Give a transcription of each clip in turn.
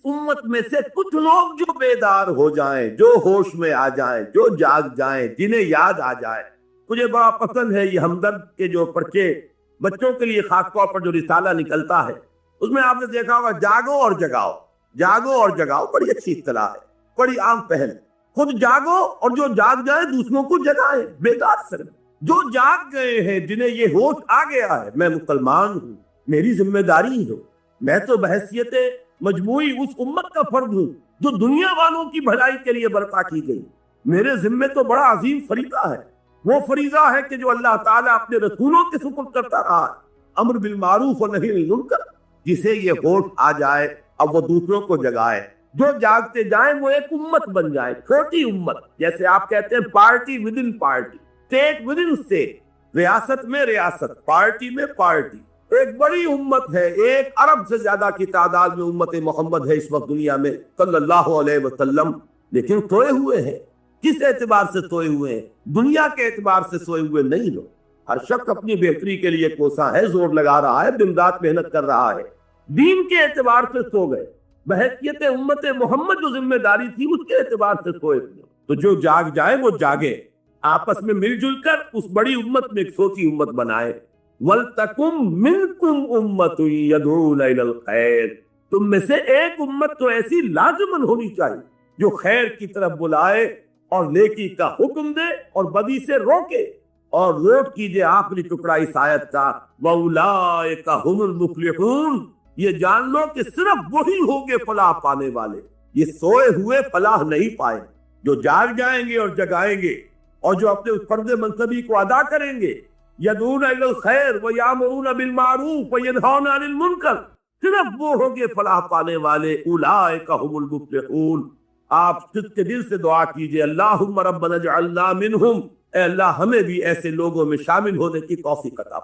امت میں سے کچھ لوگ جو بیدار ہو جائیں، جو ہوش میں آ جائیں، جو جاگ جائیں، جنہیں یاد آ جائے. مجھے بڑا پسند ہے یہ ہمدرد کے جو پرچے بچوں کے لیے خاص طور پر جو رسالہ نکلتا ہے، اس میں آپ نے دیکھا ہوگا جاگو اور جگاؤ، جاگو اور جگاؤ. بڑی اچھی اصطلاح ہے، بڑی عام پہل. خود جاگو اور جو جاگ جائے دوسروں کو جگائیں، بیدار کریں. جو جاگ گئے ہیں، جنہیں یہ ہوش آ گیا ہے میں مسلمان ہوں، میری ذمہ داری ہے، میں تو بحیثیت مجموعی اس امت کا فرد ہوں جو دنیا والوں کی بھلائی کے لیے برپا کی گئی. میرے ذمے تو بڑا عظیم فریضہ ہے. وہ فریضہ ہے کہ جو اللہ تعالیٰ اپنے رسولوں کے سپرد کرتا رہا ہے، امر بالمعروف و نہی عن المنکر. جسے یہ ہوش آ جائے اب وہ دوسروں کو جگائے. جو جاگتے جائیں وہ ایک امت بن جائے، چھوٹی امت. جیسے آپ کہتے ہیں party with in party, state with in state, ریاست میں ریاست، پارٹی میں پارٹی. ایک بڑی امت ہے، 1 ارب سے زیادہ کی تعداد میں امت محمد ہے اس وقت دنیا میں صلی اللہ علیہ وسلم. لیکن سوئے ہوئے ہیں. کس اعتبار سے سوئے ہوئے ہیں؟ دنیا کے اعتبار سے سوئے ہوئے نہیں لوگ. ہر شخص اپنی بہتری کے لیے کوسا ہے، زور لگا رہا ہے، دن رات محنت کر رہا ہے. دین کے اعتبار سے سو گئے، بحیثیت امت محمد جو ذمہ داری تھی اس کے اعتبار سے سوئے ہوئے. تو جو جاگ جائے وہ جاگے، آپس میں مل جل کر اس بڑی امت میں ایک چھوٹی امت بنائے. وَلْتَكُمْ مِنْكُمْ أُمَّةٌ يَدْعُونَ إِلَى الْخَيْرِ. تم میں سے ایک امت تو ایسی لازماً ہونی چاہیے جو خیر کی طرف بلائے اور نیکی کا حکم دے اور بدی سے روکے. اور نوٹ کیجئے آخری ٹکڑا اس آیت کا، وَأُولَٰئِكَ هُمُ الْمُفْلِحُونَ. یہ جان لو کہ صرف وہی ہوگے فلاح پانے والے. یہ سوئے ہوئے فلاح نہیں پائے. جو جاگ جائیں گے اور جگائیں گے اور جو اپنے اس فرض منصبی کو ادا کریں گے، یدعون الی الخیر ویامرون بالمعروف وینہون عن المنکر، صرف وہ ہوں گے فلاح پانے والے. اولئک هم المفلحون. آپ خود کے دل سے دعا کیجئے، اللہم ربنا اجعلنا منہم. اے اللہ ہمیں بھی ایسے لوگوں میں شامل ہونے کی توفیق عطا.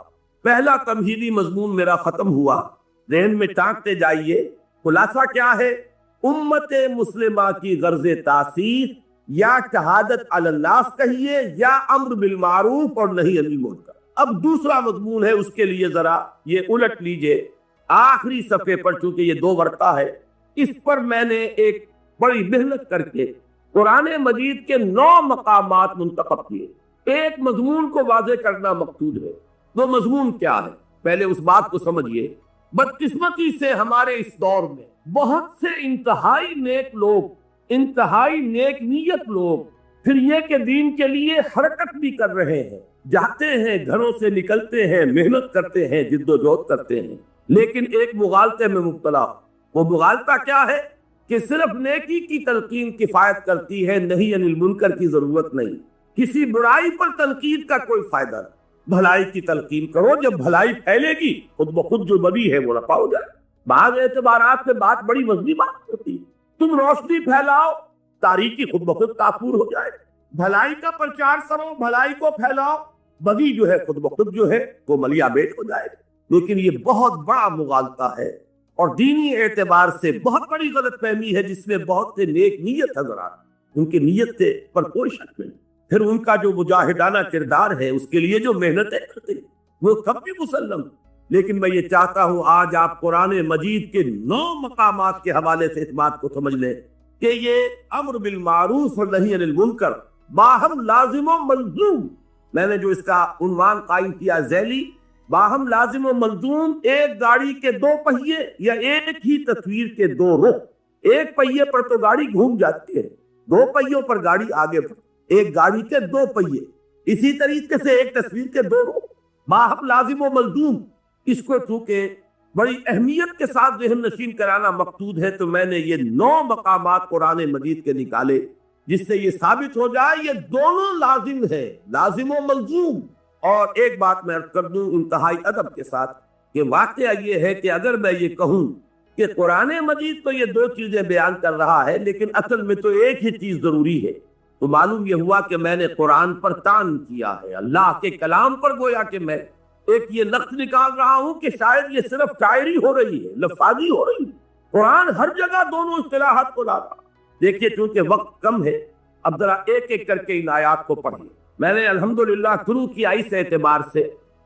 پہلا تمہیدی مضمون میرا ختم ہوا. ذہن میں ٹانکتے جائیے، خلاصہ کیا ہے؟ امت مسلمہ کی غرض تاثیر یا شہادت علی الناس کہیے یا امر بالمعروف اور نہی عن المنکر. اب دوسرا مضمون ہے، اس کے لیے ذرا یہ الٹ لیجئے آخری صفحے پر، چونکہ یہ 2 ورقہ ہے. اس پر میں نے ایک بڑی محنت کر کے قرآن مجید کے 9 مقامات منتخب کیے. ایک مضمون کو واضح کرنا مقصود ہے. وہ مضمون کیا ہے؟ پہلے اس بات کو سمجھیے. بدقسمتی سے ہمارے اس دور میں بہت سے انتہائی نیک لوگ، انتہائی نیک نیت لوگ، پھر یہ کہ دین کے لیے حرکت بھی کر رہے ہیں، جاتے ہیں، گھروں سے نکلتے ہیں، محنت کرتے ہیں، جد و جہد کرتے ہیں، لیکن ایک مغالطے میں مبتلا. وہ مغالطہ کیا ہے کہ صرف نیکی کی تلقین کفایت کرتی ہے، نہی عن المنکر کی ضرورت نہیں. کسی برائی پر تنقید کا کوئی فائدہ نہیں. بھلائی کی تلقین کرو، جب بھلائی پھیلے گی خود بخود جو بدی ہے وہ رفع ہو جائے. بعض اعتبارات سے بات بڑی وزنی بات ہوتی ہے. تم روشنی پھیلاؤ، تاریکی خود بخود کافور ہو جائے. بھلائی کا پرچار کرو، بھلائی کو پھیلاؤ، بدی جو ہے خود بخود جو ہے وہ ملیا بیٹ ہو جائے. لیکن یہ بہت بڑا مغالطہ ہے اور دینی اعتبار سے بہت بڑی غلط فہمی ہے، جس میں بہت سے نیک نیت حضرات، ان کی نیت سے پر کوئی شک نہیں، پھر ان کا جو مجاہدانہ کردار ہے اس کے لیے جو محنتیں کرتے ہیں وہ سب بھی مسلم. لیکن میں یہ چاہتا ہوں آج آپ قرآن مجید کے 9 مقامات کے حوالے سے اس بات کو سمجھ لیں کہ یہ امر بالمعروف اور نہی عن المنکر باہم لازم و ملزوم. میں نے جو اس کا عنوان قائم کیا ذیلی، باہم لازم و ملزوم، ایک گاڑی کے 2 پہیے یا ایک ہی تصویر کے 2 رخ. ایک پہیے پر تو گاڑی گھوم جاتی ہے، 2 پہیوں پر گاڑی آگے بڑھ. ایک گاڑی کے 2 پہیے، اسی طریقے سے ایک تصویر کے 2 رخ، باہم لازم و ملزوم. اس کو چونکہ بڑی اہمیت کے ساتھ ذہن نشین کرانا مقصود ہے تو میں نے یہ 9 مقامات قرآن مجید کے نکالے، جس سے یہ ثابت ہو جائے یہ دونوں لازم ہے، لازم و ملزوم. اور ایک بات میں عرض کر دوں انتہائی ادب کے ساتھ کہ واقعہ یہ ہے کہ اگر میں یہ کہوں کہ قرآن مجید تو یہ 2 چیزیں بیان کر رہا ہے لیکن اصل میں تو ایک ہی چیز ضروری ہے، تو معلوم یہ ہوا کہ میں نے قرآن پر طعن کیا ہے، اللہ کے کلام پر. گویا کہ میں ایک یہ لفظ نکال رہا ہوں کہ شاید یہ صرف شاعری ہو رہی ہے، لفاظی ہو رہی ہے. قرآن ہر جگہ دونوں اصطلاحات کو لا رہا. دیکھیے چونکہ وقت کم ہے، اب ذرا ایک ایک کر کے ان آیات کو پڑھیں. میں نے الحمدللہ شروع کیا اس اعتبار سے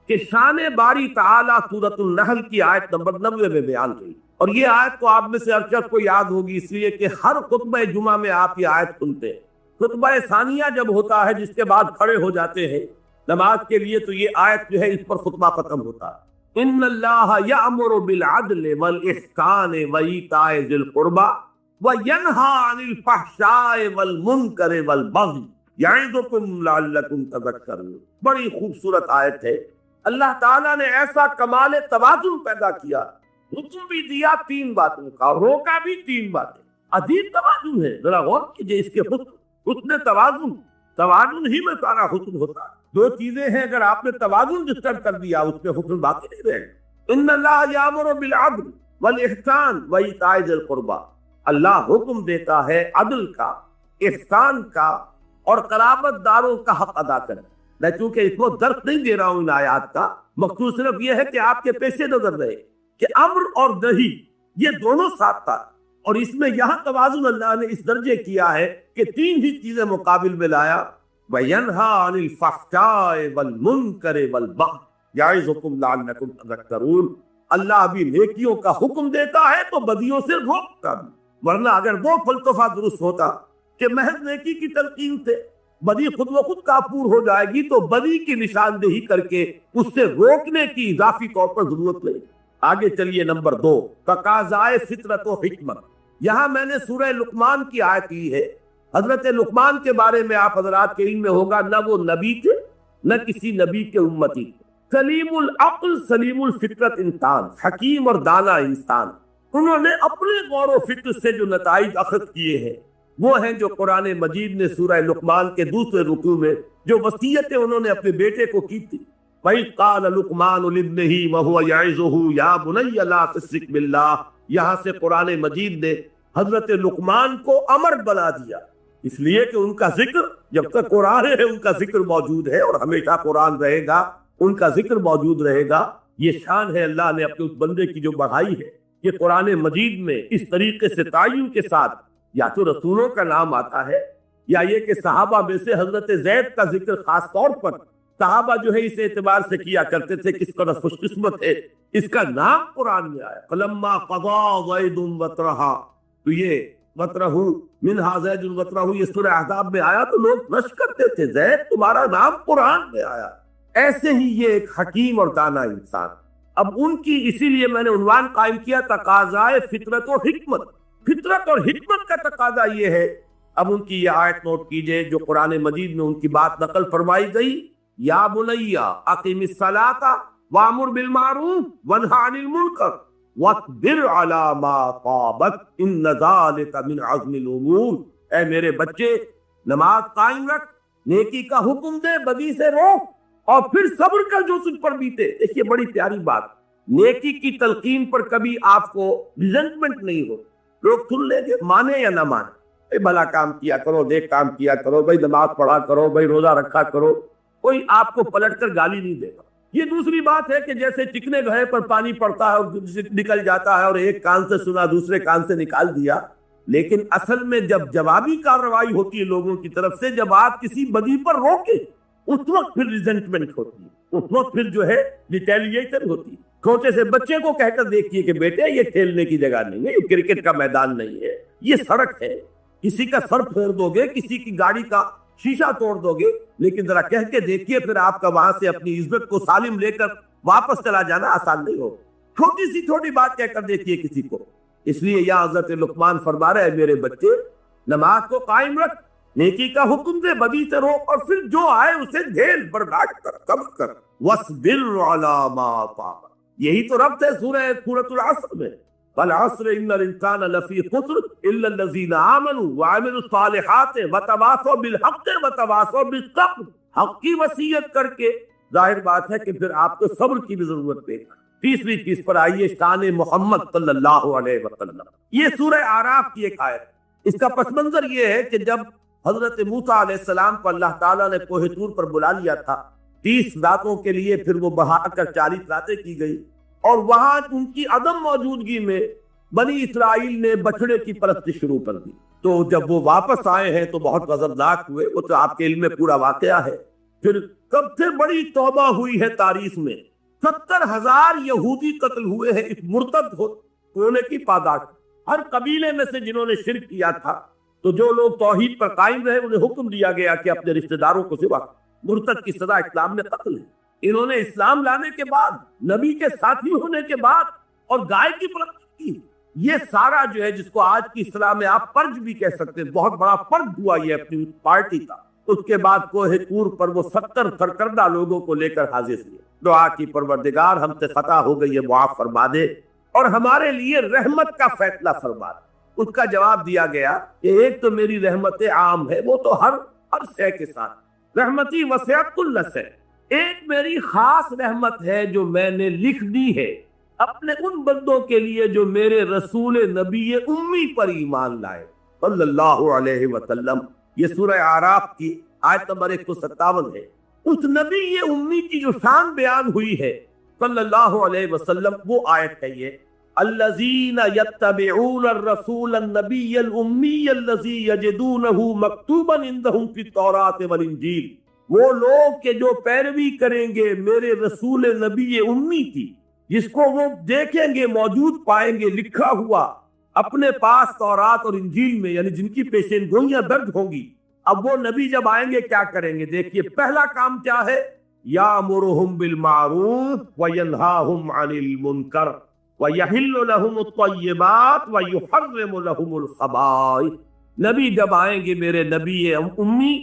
کہ شان باری تعالیٰ سورۃ النحل کی آیت نمبر 90 میں بیان کی، اور یہ آیت کو آپ میں سے ہر شخص کو یاد ہوگی، اس لیے کہ ہر خطبہ جمعہ میں آپ یہ آیت سنتے ہیں۔ خطبہ ثانیہ جب ہوتا ہے جس کے بعد کھڑے ہو جاتے ہیں نماز کے لیے، تو یہ آیت جو ہے اس پر خطبہ ختم ہوتا ہے۔ ان اللہ یأمر بالعدل والاحسان وایتاء ذی القربى وینہی عن الفحشاء والمنکر والبغی یعظکم لعلکم تذکرون۔ بڑی خوبصورت آیت ہے۔ اللہ تعالیٰ نے ایسا کمال توازن پیدا کیا، حکم بھی دیا 3 باتوں کا، روکا بھی 3 باتیں۔ عجیب توازن ہے، ذرا غور کیجئے اس کے حسن توازن ہی میں سارا حسن ہوتا ہے۔ 2 چیزیں ہیں، اگر آپ نے توازن ڈسٹرب کر دیا اس میں حسن باقی نہیں رہے گا۔ ان اللہ یامر بالعدل والاحسان وایتاء ذی القربى، اللہ حکم دیتا ہے عدل کا، احسان کا اور قرابت داروں کا حق ادا کریں۔ میں چونکہ اس کو درس نہیں دے رہا ہوں ان آیات کا، مقصود صرف یہ ہے کہ آپ کے پیش نظر رہے کہ امر اور نہی یہ دونوں ساتھ تھا، اور اس میں یہاں توازن اللہ نے اس درجے کیا ہے کہ 3 ہی چیزیں مقابل میں لایا۔ وَيَنْهَا عَنِ الْفَحْشَاءِ وَالْمُنْكَرِ وَالْبَغْيِ يَعِظُكُمْ لَعَلَّكُمْ تَذَكَّرُونَ۔ اللہ بھی نیکیوں کا حکم دیتا ہے تو بدیوں سے روکتا بھی، ورنہ اگر وہ فلسفہ درست ہوتا کہ محض نیکی کی تلقین سے بدی خود و خود کافور ہو جائے گی، تو بدی کی نشاندہی کر کے اس سے روکنے کی اضافی طور پر ضرورت نہیں۔ آگے چلیے، نمبر 2، تقاضائے فطرت و حکمت۔ یہاں میں نے سورہ لقمان کی آیت لی ہے۔ حضرت لقمان کے بارے میں آپ حضرات کے علم میں ہوگا، نہ وہ نبی تھے نہ کسی نبی کے امتی تھے، سلیم العقل سلیم الفطرت انسان، حکیم اور دانا انسان۔ انہوں نے اپنے غور و فکر سے جو نتائج اخذ کیے ہیں وہ ہیں جو قرآن مجید نے سورہ لقمان کے 2 رکوع میں جو وصیتیں انہوں نے اپنے بیٹے کو کی تھی۔ وَإِذْ قَالَ لُقْمَانُ لِابْنِهِ وَهُوَ يَعِظُهُ يَا بُنَيَّ لَا تُشْرِكْ بِاللَّهِ۔ یہاں سے قرآن مجید نے حضرت لقمان کو امر بنا دیا، اس لیے کہ ان کا ذکر جب تک قرآن ہے ان کا ذکر موجود ہے، اور ہمیشہ قرآن رہے گا، ان کا ذکر موجود رہے گا۔ یہ شان ہے اللہ نے اپنے اس بندے کی جو بڑھائی ہے کہ قرآن مجید میں اس طریقے سے تعین کے ساتھ یا تو رسولوں کا نام آتا ہے، یا یہ کہ صحابہ میں سے حضرت زید کا ذکر خاص طور پر، صحابہ جو ہے اس اعتبار سے کیا کرتے تھے کس قدر خوش قسمت ہے اس کا نام قرآن میں آیا۔ فلما قضا زید وطرہا، تو یہ وطرہ منہا زید وطرہ یہ سورہ احزاب میں آیا تو لوگ رش کرتے تھے، زید تمہارا نام قرآن میں آیا۔ ایسے ہی یہ ایک حکیم اور دانا انسان۔ اب ان کی اسی لیے میں نے عنوان قائم کیا تقاضائے فطرت و حکمت۔ فطرت اور حکمت کا تقاضا یہ ہے۔ اب ان کی یہ آیت نوٹ کیجئے جو قرآن مجید میں ان کی بات نقل فرمائی گئی، یا بنیا اقم الصلاۃ وامر بالمعروف وانہ عن المنکر واصبر علی ما اصابک ان ذلک من عزم الامور۔ اے میرے بچے، نماز قائم رکھ، نیکی کا حکم دے، بدی سے روک، اور پھر صبر کر جو تجھ پر بیتے۔ دیکھیے بڑی پیاری بات، نیکی کی تلقین پر کبھی آپ کو ریزنٹمنٹ نہیں ہو، لوگ سن لیں گے مانے یا نہ مانے، بھائی بھلا کام کیا کرو، نیک کام کیا کرو، بھائی نماز پڑھا کرو، بھائی روزہ رکھا کرو، کوئی آپ کو پلٹ کر گالی نہیں دے گا۔ یہ دوسری بات ہے کہ جیسے چکنے گھڑے پر پانی پڑتا ہے اور نکل جاتا ہے، اور ایک کان سے سنا دوسرے کان سے نکال دیا، لیکن اصل میں جب جوابی کارروائی ہوتی ہے لوگوں کی طرف سے، جب آپ کسی بدی پر روکے اس وقت پھر ریزنٹمنٹ ہوتی ہے، اس وقت پھر جو ہے ریٹیلیشن ہوتی ہے۔ چھوٹے سے بچے کو کہہ کر دیکھیے کہ بیٹے یہ کھیلنے کی جگہ نہیں ہے، یہ کرکٹ کا میدان نہیں ہے، یہ سڑک ہے، کسی کا سر پھوڑ دو گے، کسی کی گاڑی کا شیشہ توڑ دو گے، لیکن ذرا کہہ کے دیکھیے پھر آپ کا وہاں سے اپنی عزت کو سالم لے کر واپس چلا جانا آسان نہیں ہو۔ چھوٹی سی چھوٹی بات کہہ کر دیکھیے کسی کو۔ اس لیے یا حضرت لقمان فرما رہے ہیں میرے بچے، نماز کو قائم رکھ، نیکی کا حکم دے، بدی سے روک، اور پھر جو آئے اسے جھیل برداشت کر، صبر کر۔ وَاصْبِرْ عَلَىٰ مَا أَصَابَكَ، یہی تو ربط ہے سورۃ العصر میں، وَالْعَصْرِ إِنَّ الْإِنسَانَ لَفِي خُسْرٍ إِلَّا الَّذِينَ آمَنُوا وَعَمِلُوا الصَّالِحَاتِ وَتَوَاصَوْا بِالْحَقِّ وَتَوَاصَوْا بِالصَّبْرِ۔ حق کی وصیت کر کے ظاہر بات ہے کہ پھر آپ کو صبر کی بھی ضرورت پڑے گی۔ تیسری چیز پر آئیے، شان محمد صلی اللہ علیہ وسلم۔ یہ سورہ اعراف کی ایک آیت، اس کا پس منظر یہ ہے کہ جب حضرت موسیٰ علیہ السلام کو اللہ تعالیٰ نے کوہ طور پر بلا لیا تھا 30 راتوں کے لیے، پھر وہ بڑھا کر 40 راتیں کی گئی، اور وہاں ان کی عدم موجودگی میں بنی اسرائیل نے بچڑے کی پرستی شروع کر دی۔ تو جب وہ واپس آئے ہیں تو بہت غضبناک ہوئے، وہ تو آپ کے علم میں پورا واقعہ ہے۔ پھر سب سے بڑی توبہ ہوئی ہے تاریخ میں، 70,000 یہودی قتل ہوئے ہیں اس مرتد ہونے کی پاداش۔ ہر قبیلے میں سے جنہوں نے شرک کیا تھا، تو جو لوگ توحید پر قائم رہے انہیں حکم دیا گیا کہ اپنے رشتہ داروں کو سوا، مرتد کی سزا اسلام میں قتل ہے۔ انہوں نے اسلام لانے کے بعد، نبی کے ساتھی ہونے کے بعد، اور گائے کی پرست کی، یہ سارا جو ہے جس کو آج کی اصطلاح میں آپ فرض بھی کہہ سکتے ہیں، بہت بڑا فرض ہوا یہ اپنی پارٹی کا۔ اس کے بعد کوہ طور پر وہ 70 سرکردہ لوگوں کو لے کر حاضر ہوئے، دعا کی پروردگار ہم سے خطا ہو گئی ہے، معاف فرما دے اور ہمارے لیے رحمت کا فیصلہ فرما دے۔ اس کا جواب دیا گیا کہ ایک تو میری رحمت عام ہے، وہ تو ہر شے کے ساتھ، رحمتی وسعت کل شے، ایک میری خاص رحمت ہے جو میں نے لکھ دی ہے اپنے ان بندوں کے لیے جو میرے رسول نبی امی پر ایمان لائے صلی اللہ علیہ وسلم۔ یہ سورہ اعراف کی آیت نمبر 157 ہے۔ اس نبی امی کی جو شان بیان ہوئی ہے صلی اللہ علیہ وسلم، وہ آیت ہے یہ، الذین یتبعون الرسول النبی الامی الذی یجدونہ مکتوبا عندہم فی التوراۃ والانجیل، وہ لوگ کہ جو پیروی کریں گے میرے رسول نبی امی کی، جس کو وہ دیکھیں گے، موجود پائیں گے لکھا ہوا اپنے پاس تورات اور انجیل میں، یعنی جن کی پیشین گوئیاں درج ہوں گی۔ اب وہ نبی جب آئیں گے کیا کریں گے؟ دیکھیے پہلا کام کیا ہے، یامرہم بالمعروف وینہاہم عن المنکر ویحل لہم الطیبات ویحرم لہم الخبائث۔ نبی جب آئیں گے میرے نبی امی،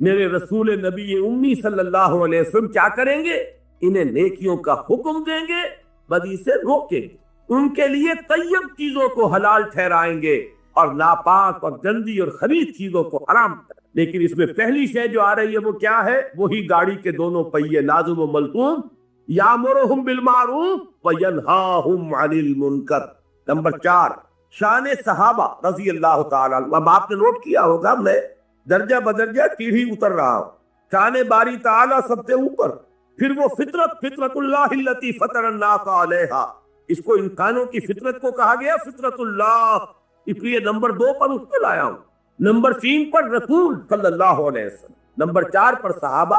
میرے رسول نبی امی صلی اللہ علیہ وسلم، کیا کریں گے؟ انہیں نیکیوں کا حکم دیں گے، بدی سے روکیں گے، ان کے لیے طیب چیزوں کو حلال ٹھہرائیں گے اور ناپاک اور گندی اور خبیث چیزوں کو حرام کریں۔ لیکن اس میں پہلی شے جو آ رہی ہے وہ کیا ہے؟ وہی گاڑی کے دونوں پہیے لازم و ملزوم، یامرہم بالمعروف وینہاہم عن المنکر۔ نمبر 4، شان صحابہ رضی اللہ تعالیٰ عنہ۔ اب آپ نے نوٹ کیا ہوگا میں درجہ بدرجہ سیڑھی اتر رہا ہوں، شان باری تعالیٰ سب سے اوپر، پھر وہ فطرت اللہ التی فطر الناس علیہا، اس کو انسانوں کی فطرت کو کہا گیا فطرت اللہ، اس لیے نمبر 2 پر اس کو لایا ہوں، نمبر 3 پر رسول صلی اللہ علیہ وسلم، نمبر 4 پر صحابہ،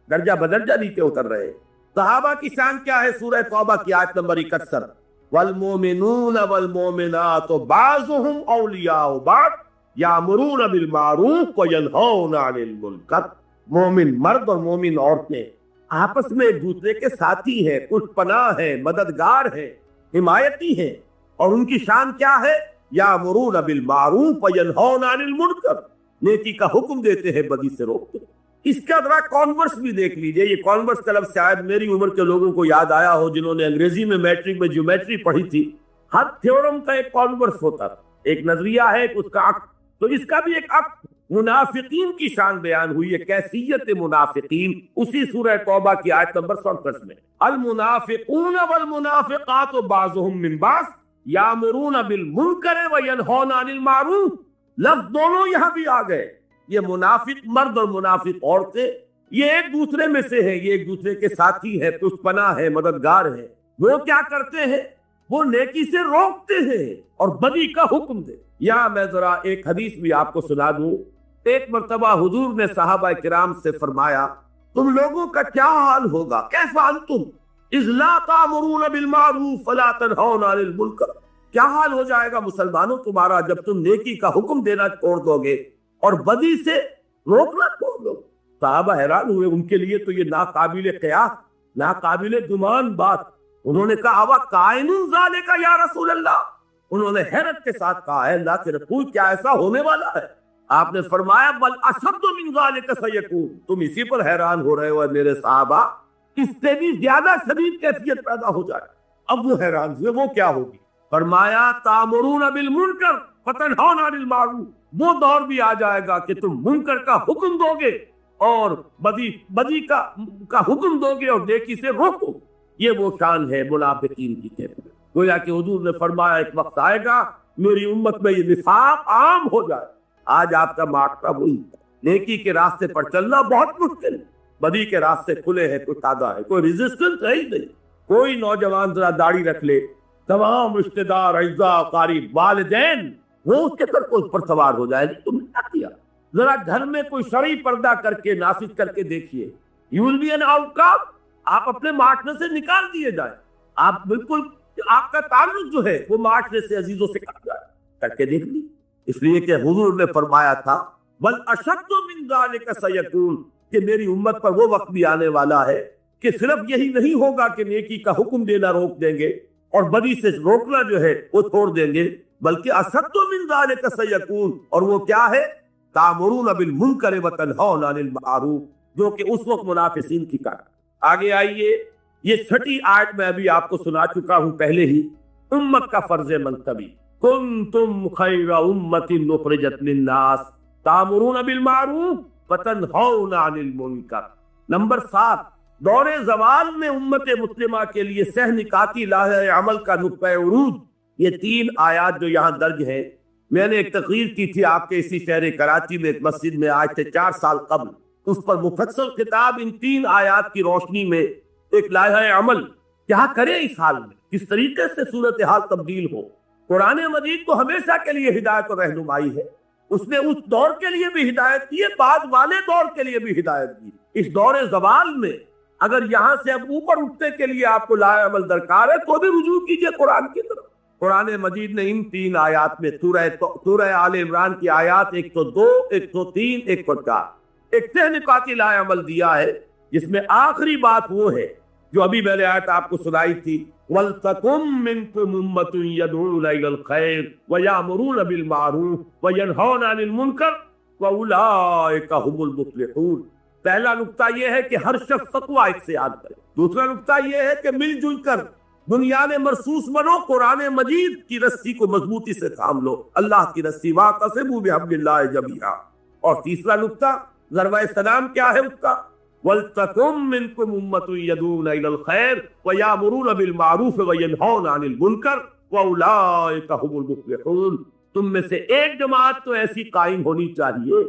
درجہ بدرجہ نیچے اتر رہے۔ صحابہ کی شان کیا ہے؟ سورہ توبہ کی آیت نمبر 71، والمؤمنون والمؤمنات بعضهم اولیاء بعض یامرون بالمعروف وینہون عن المنکر۔ مومن مرد اور مومن عورتیں آپس میں ایک دوسرے کے ساتھی ہیں، کچھ پناہ ہیں، مددگار ہیں، حمایتی ہیں، اور ان کی شان کیا ہے؟ یامرون بالمعروف وینہون عن المنکر، نیکی کا حکم دیتے ہیں، بدی سے روکتے ہیں۔ اس کا ذرا کانورس بھی دیکھ لیجئے، یہ کانورس کا لفظ شاید میری عمر کے لوگوں کو یاد آیا ہو جنہوں نے انگریزی میں میٹرک میں جیومیٹری پڑھی تھی۔ ہر تھیورم کا ایک کانورس ہوتا تھا، ایک نظریہ ہے، اس کا عکس، تو اس کا بھی ایک عکس۔ منافقین کی شان بیان ہوئی ہے، کیفیت منافقین، اسی سورہ توبہ کی آیت نمبر 67 میں، المنافقون والمنافقات بعضهم من بعض یامرون بالمنکر وینہون عن المعروف۔ لفظ دونوں یہاں بھی آ گئے، یہ منافق مرد اور منافق عورتیں یہ ایک دوسرے میں سے ہیں، یہ ایک دوسرے کے ساتھی ہیں، پشت پناہ ہیں، مددگار ہیں۔ وہ کیا کرتے ہیں؟ وہ نیکی سے روکتے ہیں اور بدی کا حکم دے۔ یہاں میں ذرا ایک حدیث بھی آپ کو سنا دوں۔ ایک مرتبہ حضور نے صحابہ کرام سے فرمایا، تم لوگوں کا کیا حال ہوگا؟ کیف انتم اذ لا تأمرون بالمعروف ولا تنہون عن المنکر؟ کیا حال ہو جائے گا مسلمانوں تمہارا جب تم نیکی کا حکم دینا چھوڑ دو گے اور بدی سے روکنا چھوڑ دو؟ صحابہ حیران ہوئے، ان کے لیے تو یہ ناقابل قیاس، ناقابل گمان بات۔ انہوں نے کہا اوا کائن ذالک یا رسول اللہ، انہوں نے حیرت کے ساتھ کہا ہے اللہ کے رسول کیا ایسا ہونے والا ہے؟ آپ نے فرمایا بل اشد من ذالک سیکون، تم اسی پر حیران ہو رہے ہو میرے صحابہ، اس سے بھی زیادہ شدید کیفیت پیدا ہو جائے۔ اب وہ حیران ہوئے، وہ کیا ہوگی؟ فرمایا تامرون بالمنکر فتنہون عن المعروف، وہ دور بھی آ جائے گا کہ تم منکر کا حکم دو گے اور بدی کا حکم دو گے اور نیکی سے روکو۔ یہ وہ شان ہے منافقین کی کیفیت۔ گویا کہ حضور نے فرمایا ایک وقت آئے گا میری امت میں یہ نفاق عام ہو جائے۔ آج آپ کا معاشرہ وہی، نیکی کے راستے پر چلنا بہت مشکل ہے، بدی کے راستے کھلے ہیں، کوئی تازہ ہے، کوئی ریزسٹنس ہے ہی نہیں۔ کوئی نوجوان ذرا داڑھی رکھ لے، تمام رشتہ دار، اعزاء، قریب، والدین وہ اس کے پر سوار ہو جائے، تم نے کیا کیا؟ ذرا گھر میں کوئی شرعی پردہ کر کے نافذ کر کے دیکھیے، You will be an outcast. آپ اپنے معاشرے سے نکال دیے جائیں. آپ بالکل آپ کا تعلق جو ہے وہ معاشرے سے عزیزوں سے کٹ جائے. کر کے دیکھ لی. اس لیے کہ حضور نے فرمایا تھا بل اشد من ذلک سیکون، کہ میری امت پر وہ وقت بھی آنے والا ہے کہ صرف یہی نہیں ہوگا کہ نیکی کا حکم دینا روک دیں گے اور بدی سے روکنا جو ہے وہ چھوڑ دیں گے، بلکہ اشد من ذلک سیکون، اور وہ کیا ہے؟ تامرون بالمنکر وتنہون عن المعروف، جو کہ اس وقت منافقین کی کار. آگے آئیے، یہ چھٹی آیت میں ابھی آپ کو سنا چکا ہوں پہلے ہی. امت کا فرض منتبی، کنتم خیر امت اخرجت للناس تامرون بالمعروف وتنہون عن المنکر. نمبر 7، دور زوال میں امت مسلمہ کے لیے سہ نکاتی لائحہ عمل کا نقطۂ عروج. یہ 3 آیات جو یہاں درج ہیں، میں نے ایک تقریر کی تھی آپ کے اسی شہر کراچی میں ایک مسجد میں آج سے 4 سال قبل. اس پر مفصل خطاب ان 3 آیات کی روشنی میں ایک لائحہ عمل کیا کرے اس حال میں، کس طریقے سے صورتحال تبدیل ہو. قرآن مجید کو ہمیشہ کے لیے ہدایت و رہنمائی ہے. اس نے اس دور کے لیے بھی ہدایت دی ہے، بعد والے دور کے لیے بھی ہدایت دی. اس دور زوال میں اگر یہاں سے اب اوپر اٹھنے کے لیے آپ کو لائحہ عمل درکار ہے تو بھی رجوع کیجئے قرآن کی طرف. قرآن مجید نے ان 3 آیات میں سورہ آل عمران کی آیات 102، 103، 104 ایک سہ نکاتی لائحہ عمل دیا ہے، جس میں آخری بات وہ ہے جو ابھی میں نے آیت آپ کو سنائی تھی، وَلْتَكُن مِّنكُمْ أُمَّةٌ يَدْعُونَ إِلَى الْخَيْرِ وَيَأْمُرُونَ بِالْمَعْرُوفِ وَيَنْهَوْنَ عَنِ الْمُنكَرِ وَأُولَٰئِكَ هُمُ الْمُفْلِحُونَ. پہلا نقطہ یہ ہے کہ ہر شخص تقویٰ اختیار کرے. دوسرا نقطہ یہ ہے کہ مل جل کر بنیاد مرصوص بنو، قرآن مجید کی رسی کو مضبوطی سے تھام لو، اللہ کی رسی، وَاعْتَصِمُوا بِحَبْلِ اللَّهِ جَمِيعًا. اور تیسرا نقطہ ضربۂ سلام کیا ہے اس کا؟ وَلْتَكُن مِّنكُمْ أُمَّةٌ يَدْعُونَ إِلَى الْخَيْرِ وَيَأْمُرُونَ بِالْمَعْرُوفِ وَيَنْهَوْنَ عَنِ الْمُنكَرِ وَأُولَٰئِكَ هُمُ الْمُفْلِحُونَ. تم میں سے ایک جماعت تو ایسی قائم ہونی چاہیے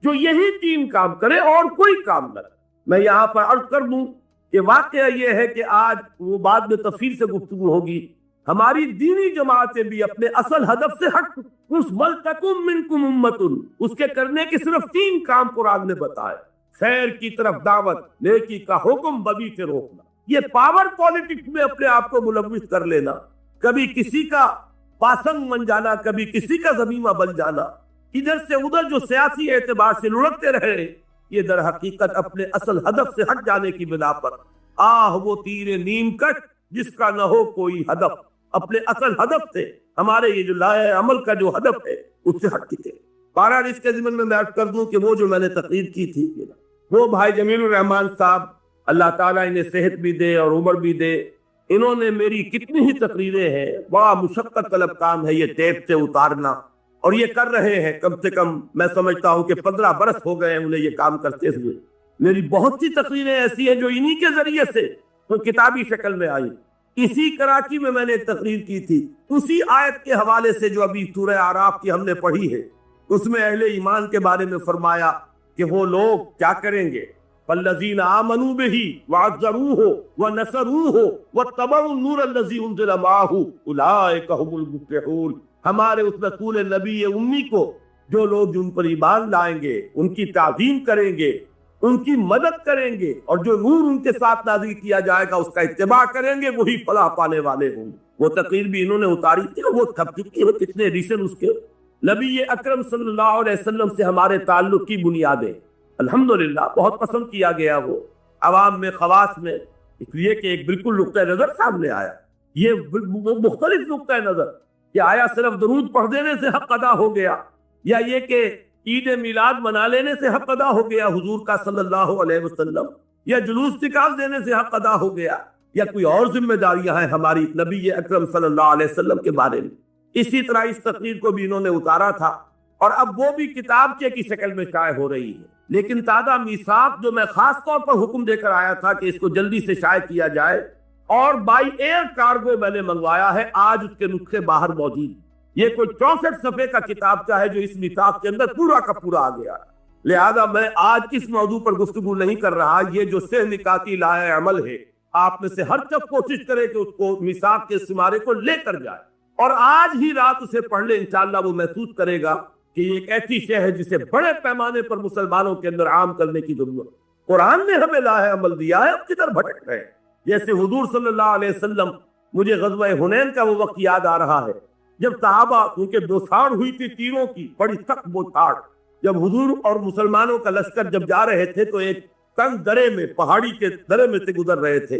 جو یہی 3 کام کرے اور کوئی کام نہ کرے. میں یہاں پر عرض کر دوں کہ واقعہ یہ ہے کہ آج وہ بعد میں تفصیل سے گفتگو ہوگی، ہماری دینی جماعتیں بھی اپنے اصل ہدف سے ہٹ اس وَلْتَكُن مِّنكُمْ أُمَّةٌ اس کے کرنے کے صرف 3 کام قرآن نے بتائے: خیر کی طرف دعوت، نیکی کا حکم، بدی سے روکنا. یہ پاور پالیٹکس میں اپنے آپ کو ملوث کر لینا، کبھی کسی کا پاسنگ بن جانا، کبھی کسی کا ضمیمہ بن جانا، ادھر سے ادھر جو سیاسی اعتبار سے لڑکتے رہے، یہ در حقیقت اپنے اصل ہدف سے ہٹ جانے کی بنا پر وہ تیر نیم کش جس کا نہ ہو کوئی ہدف. اپنے اصل ہدف سے، ہمارے یہ جو لائحہ عمل کا جو ہدف ہے اس سے ہٹ چکے. بہرحال اس کے ضمن میں عرض کر دوں کہ وہ جو میں نے تقریر کی تھی، وہ بھائی جمیل الرحمان صاحب، اللہ تعالیٰ انہیں صحت بھی دے اور عمر بھی دے، انہوں نے میری کتنی ہی تقریریں ہیں، بڑا مشقت طلب کام ہے یہ ٹیپ سے اتارنا، اور یہ کر رہے ہیں. کم سے کم میں سمجھتا ہوں کہ 15 برس ہو گئے انہیں یہ کام کرتے ہوئے. میری بہت سی تقریریں ایسی ہیں جو انہی کے ذریعے سے تو کتابی شکل میں آئی. اسی کراچی میں میں نے ایک تقریر کی تھی اسی آیت کے حوالے سے جو ابھی سورہ اعراف کی ہم نے پڑھی ہے. اس میں اہل ایمان کے بارے میں فرمایا کہ وہ لوگ کیا کریں گے، فَالَّذِينَ آمَنُوا بِهِ وَعَزَّرُوهُ وَنَصَرُوهُ وَاتَّبَعُوا النُّورَ الَّذِي أُنزِلَ مَعَهُ أُولَٰئِكَ هُمُ الْمُفْلِحُونَ. ہمارے اس رسول نبی امی کو جو لوگ جن پر ایمان لائیں گے، ان کی تعظیم کریں گے، ان کی مدد کریں گے، اور جو نور ان کے ساتھ نازل کیا جائے گا اس کا اتباع کریں گے، وہی فلاح پانے والے ہوں. وہ تقریر بھی انہوں نے اتاری تھی، وہ تھپ چکی ہے. کتنے ایڈیشن اس کے. نبی اکرم صلی اللہ علیہ وسلم سے ہمارے تعلق کی بنیادیں الحمدللہ بہت پسند کیا گیا، وہ عوام میں، خواص میں، اس لیے کہ ایک بالکل نقطۂ نظر سامنے آیا. یہ مختلف نقطۂ نظر کہ آیا صرف درود پڑھ دینے سے حق ادا ہو گیا، یا یہ کہ عید میلاد منا لینے سے حق ادا ہو گیا حضور کا صلی اللہ علیہ وسلم، یا جلوس نکال دینے سے حق ادا ہو گیا، یا کوئی اور ذمہ داریاں ہیں ہماری نبی اکرم صلی اللہ علیہ وسلم کے بارے میں. اسی طرح اس تقریر کو بھی انہوں نے اتارا تھا، اور اب وہ بھی کتابچے کی شکل میں شائع ہو رہی ہے. لیکن تازہ میثاق جو میں خاص طور پر حکم دے کر آیا تھا کہ اس کو جلدی سے شائع کیا جائے، اور بائی ایئر کارگو میں نے منگوایا ہے، آج اس کے نسخے باہر موجود. یہ کوئی 64 صفحے کا کتابچہ ہے جو اس میثاق کے اندر پورا کا پورا آ گیا. لہذا میں آج اس موضوع پر گفتگو نہیں کر رہا. یہ جو سہ نکاتی لائحہ عمل ہے، آپ میں سے ہر شخص کوشش کرے کہ اس کو میثاق کے سمارے کو لے کر جائے، اور آج ہی رات اسے پڑھ لے. انشاءاللہ وہ محسوس کرے گا کہ یہ ایک ایسی شے ہے جسے بڑے پیمانے پر مسلمانوں کے اندر عام کرنے کی ضرورت. قرآن نے ہمیں لاہ عمل دیا ہے، ہم کدھر بھٹک رہے ہیں؟ جیسے حضور صلی اللہ علیہ وسلم، مجھے غزوہ حنین کا وہ وقت یاد آ رہا ہے جب صحابہ، کیونکہ بوچھاڑ ہوئی تھی تیروں کی، بڑی سخت بوچھاڑ، جب حضور اور مسلمانوں کا لشکر جب جا رہے تھے تو ایک تنگ درے میں، پہاڑی کے درے میں سے گزر رہے تھے،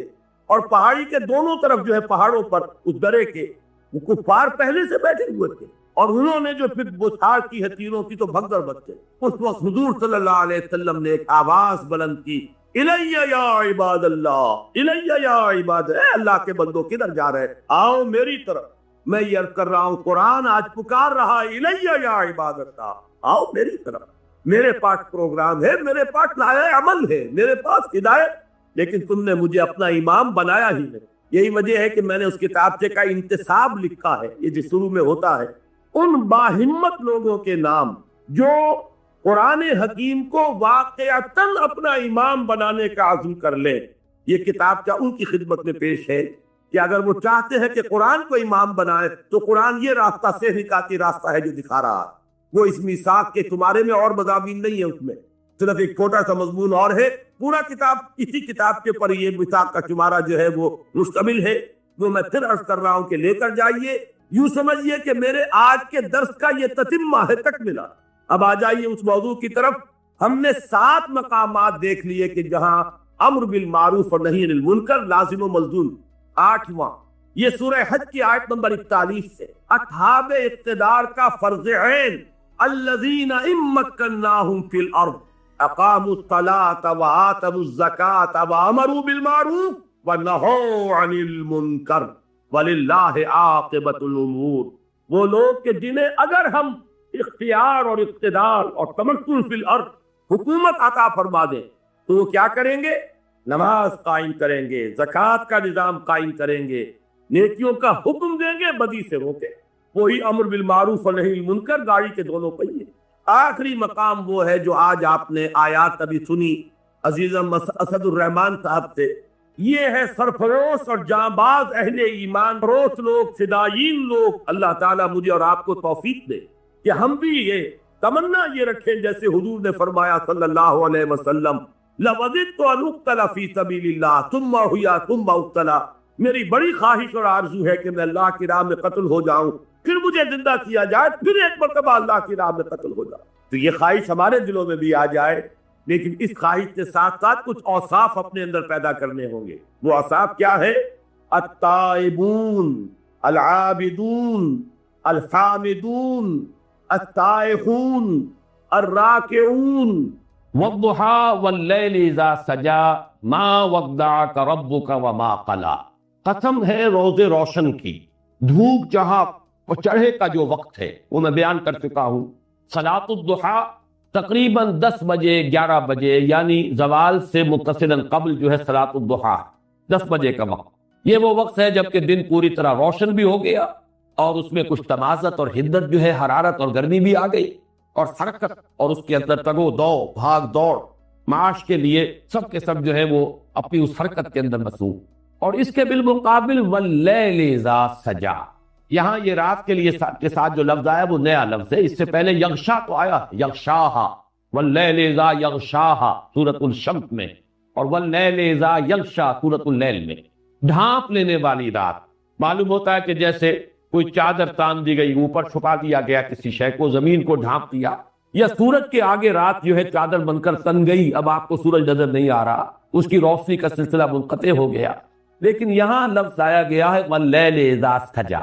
اور پہاڑی کے دونوں طرف جو ہے پہاڑوں پر اس درے کے وہ کفار پہلے سے بیٹھے ہوئے تھے، اور انہوں نے جو پھر بوچھاڑ کی ہے تیروں کی تو بھگدڑ بچے۔ اس وقت حضور صلی اللہ علیہ وسلم نے ایک آواز بلند کی، الیہ یا عباد اللہ، الیہ یا عباد، اے اللہ کے بندوں کدھر جا رہے؟ آؤ میری طرف۔ میں یہ عرض کر رہا ہوں، قرآن آج پکار رہا ہے، الیہ یا عباد اللہ، آؤ میری طرف، میرے پاس پروگرام ہے، میرے پاس لایا عمل ہے، میرے پاس ہدایت، لیکن تم نے مجھے اپنا امام بنایا ہی نہیں۔ یہی وجہ ہے کہ میں نے اس کتابچے کا انتصاب لکھا ہے، یہ جو شروع میں ہوتا ہے، ان باہمت لوگوں کے نام جو قرآن حکیم کو واقعتاً اپنا امام بنانے کا عزم کر لیں۔ یہ کتابچہ ان کی خدمت میں پیش ہے کہ اگر وہ چاہتے ہیں کہ قرآن کو امام بنائے تو قرآن یہ راستہ سے نکاتی راستہ ہے جو دکھا رہا ہے۔ وہ اس میثاق کے تمہارے میں اور مضامین نہیں ہے، اس میں صرف ایک چھوٹا سا مضمون اور ہے، پورا کتاب اسی کتاب کے پر یہ میثاق کا چمارہ جو ہے وہ مشتمل ہے۔ وہ میں پھر عرض کر رہا ہوں کہ لے کر جائیے، یوں سمجھیے کہ میرے آج کے درس کا یہ تتمہ ہے، تکملہ۔ اب آ جائیے اس موضوع کی طرف۔ ہم نے 7 مقامات دیکھ لیے کہ جہاں امر بالمعروف اور نہی عن المنکر لازم و ملزوم۔ 8واں یہ سورہ حج کی آیت نمبر 41 سے اصحاب اقتدار کا فرض عین، الذین ان مکناہم فی الارض اقاموا الصلاۃ وآتوا الزکاۃ وامروا بالمعروف ونہوا عن المنکر وَلِلَّهِ عَاقِبَةُ الْأُمُورِ۔ وہ لوگ کہ جنہیں اگر ہم اختیار اور اقتدار اور تمکن فی الارض، حکومت عطا فرما دیں تو وہ کیا کریں گے؟ نماز قائم کریں گے، زکوٰۃ کا نظام قائم کریں گے، نیکیوں کا حکم دیں گے، بدی سے روکیں۔ وہی امر بالمعروف اور نہی عن المنکر، گاڑی کے دونوں پہیے۔ آخری مقام وہ ہے جو آج آپ نے آیات ابھی سنی عزیزم اسد الرحمان صاحب سے، یہ ہے سرفروش اور جانباز اہل ایمان فروش لوگ، فدائین لوگ۔ اللہ تعالیٰ مجھے اور آپ کو توفیق دے کہ ہم بھی یہ تمنا یہ رکھیں جیسے حضور نے فرمایا صلی اللہ علیہ وسلم، لَوَدِدْتُ أَنْ أُقْتَلَ فِي سَبِيلِ اللَّهِ ثُمَّ أُحْيَا ثُمَّ أُقْتَلَ۔ میری بڑی خواہش اور آرزو ہے کہ میں اللہ کی راہ میں قتل ہو جاؤں، پھر مجھے زندہ کیا جائے، پھر ایک مرتبہ اللہ کی راہ میں قتل ہو جاؤں۔ تو یہ خواہش ہمارے دلوں میں بھی آ جائے، لیکن اس خواہش کے ساتھ ساتھ کچھ اوصاف اپنے اندر پیدا کرنے ہوں گے۔ وہ اوصاف کیا ہے؟ التائبون، العابدون، الحامدون، التائخون، الراکعون، والضحى واللیل اذا سجا ما ودعك ربك وما قلى۔ قسم ہے روز روشن کی، دھوپ جہاں چڑھے کا جو وقت ہے وہ میں بیان کر چکا ہوں۔ صلاۃ الضحیٰ تقریباً 10 بجے 11 بجے، یعنی زوال سے متصلاً قبل جو ہے صلاۃ الضحیٰ 10 بجے کا وقت، یہ وہ وقت ہے جب کہ دن پوری طرح روشن بھی ہو گیا اور اس میں کچھ تمازت اور حدت جو ہے، حرارت اور گرمی بھی آ گئی، اور حرکت اور اس کے اندر تگو دو بھاگ دوڑ معاش کے لیے سب کے سب جو ہے وہ اپنی اس حرکت کے اندر مصروف۔ اور اس کے بالمقابل واللیل اذا سجا، یہاں یہ رات کے لیے کے ساتھ جو لفظ آیا وہ نیا لفظ ہے، اس سے پہلے یغشا تو آیا، یغشاہا، واللیل اذا یغشاہا سورۃ الشمس میں، اور واللیل اذا یغشا سورۃ اللیل میں، ڈھانپ لینے والی رات۔ معلوم ہوتا ہے کہ جیسے کوئی چادر تان دی گئی، اوپر چھپا دیا گیا کسی شے کو، زمین کو ڈھانپ دیا، یا سورج کے آگے رات جو ہے چادر بن کر تن گئی، اب آپ کو سورج نظر نہیں آ رہا، اس کی روشنی کا سلسلہ منقطع ہو گیا۔ لیکن یہاں لفظ آیا گیا ہے واللیل اذا سجا۔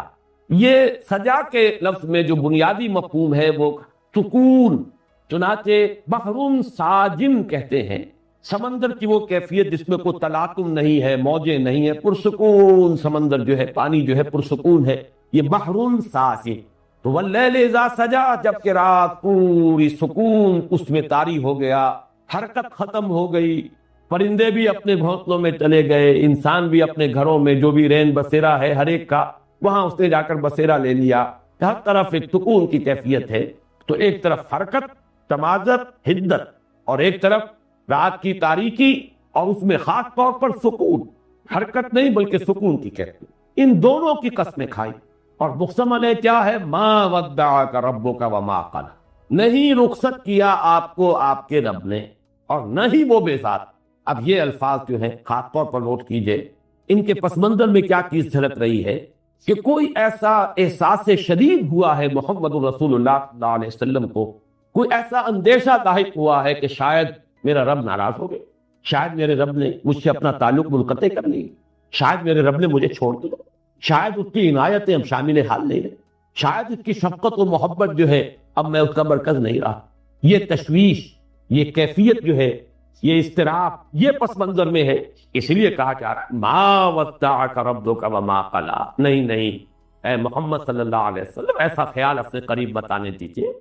یہ سجا کے لفظ میں جو بنیادی مفہوم ہے وہ سکون، چنانچہ بحر ساجن کہتے ہیں سمندر کی وہ کیفیت جس میں کوئی تلاطم نہیں ہے، موجیں نہیں ہے، پرسکون سمندر جو ہے، پانی جو ہے پرسکون ہے، یہ بحر ساجن۔ تو واللیل اذا سجا، جب کہ رات پوری سکون اس میں طاری ہو گیا، حرکت ختم ہو گئی، پرندے بھی اپنے گھونسلوں میں چلے گئے، انسان بھی اپنے گھروں میں جو بھی رین بسیرا ہے ہر ایک کا، وہاں اس نے جا کر بسیرا لے لیا، ہر طرف ایک سکون کی کیفیت ہے۔ تو ایک طرف حرکت، تمازت، حدت، اور ایک طرف رات کی تاریکی اور اس میں خاص طور پر سکون، حرکت نہیں بلکہ سکون کی کیفیت۔ ان دونوں کی قسمیں کھائیں، اور مقسم علیہ کیا ہے؟ ما ودعک ربک وما قلی، نہیں رخصت کیا آپ کو آپ کے رب نے اور نہ ہی وہ بیزار۔ اب یہ الفاظ جو ہیں خاص طور پر نوٹ کیجئے، ان کے پس منظر میں کیا چیز جھلک رہی ہے کہ کوئی ایسا احساس شدید ہوا ہے محمد رسول اللہ صلی اللہ علیہ وسلم کو، کوئی ایسا اندیشہ لاحق ہوا ہے کہ شاید میرا رب ناراض ہو گئے، شاید میرے رب نے مجھ سے اپنا تعلق منقطع کر لی، شاید میرے رب نے مجھے چھوڑ دیا، شاید اس کی عنایتیں اب شامل حال نہیں رہے، شاید اس کی شفقت و محبت جو ہے اب میں اس کا مرکز نہیں رہا۔ یہ تشویش، یہ کیفیت جو ہے، یہ اضطراب، یہ پس منظر میں ہے۔ اس لیے کہا جا رہا ہے ما ودعک ربک وما قلی، نہیں اے محمد صلی اللہ علیہ وسلم ایسا خیال اپنے قریب بتانے دیجئے،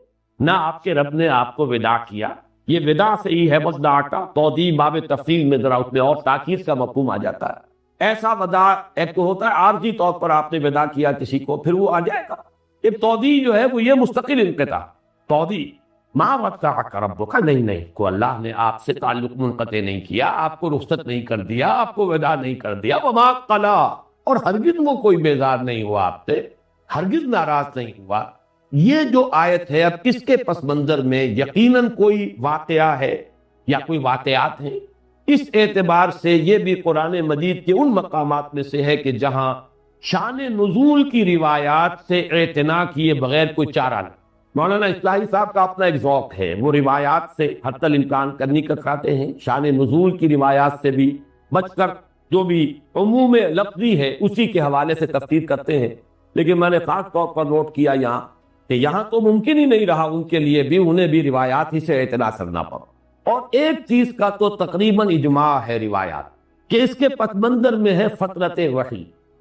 نہ آپ کے رب نے آپ کو وداع کیا۔ یہ وداع سے ہی ہے وداع کا توضیح باب تفصیل میں ذرا اس میں اور تاکید کا مفہوم آ جاتا ہے۔ ایسا وداع ایک تو ہوتا ہے عارضی طور پر آپ نے وداع کیا کسی کو، پھر وہ آ جائے گا۔ ایک توضیح جو ہے وہ یہ مستقل انقطاع، توضیح ما ودعک ربک، نہیں کو اللہ نے آپ سے تعلق منقطع نہیں کیا، آپ کو رخصت نہیں کر دیا، آپ کو وداع نہیں کر دیا، وما قلی، اور ہرگز وہ کوئی بیزار نہیں ہوا آپ سے، ہرگز ناراض نہیں ہوا۔ یہ جو آیت ہے اب کس کے پس منظر میں یقیناً کوئی واقعہ ہے یا کوئی واقعات ہیں، اس اعتبار سے یہ بھی قرآن مجید کے ان مقامات میں سے ہے کہ جہاں شان نزول کی روایات سے اعتنا کیے بغیر کوئی چارہ نہیں۔ مولانا اصلاحی صاحب کا اپنا ایک ذوق ہے، وہ روایات سے حتی الامکان کرنی کا کھاتے ہیں، شان نزول کی روایات سے بھی بچ کر جو بھی عموم لفظی ہے اسی کے حوالے سے تفسیر کرتے ہیں، لیکن میں نے خاص طور پر نوٹ کیا یہاں کہ یہاں تو ممکن ہی نہیں رہا ان کے لیے بھی، انہیں بھی روایات ہی سے اعتنا کرنا پڑا۔ اور ایک چیز کا تو تقریباً اجماع ہے روایات کہ اس کے پس منظر میں ہے فترت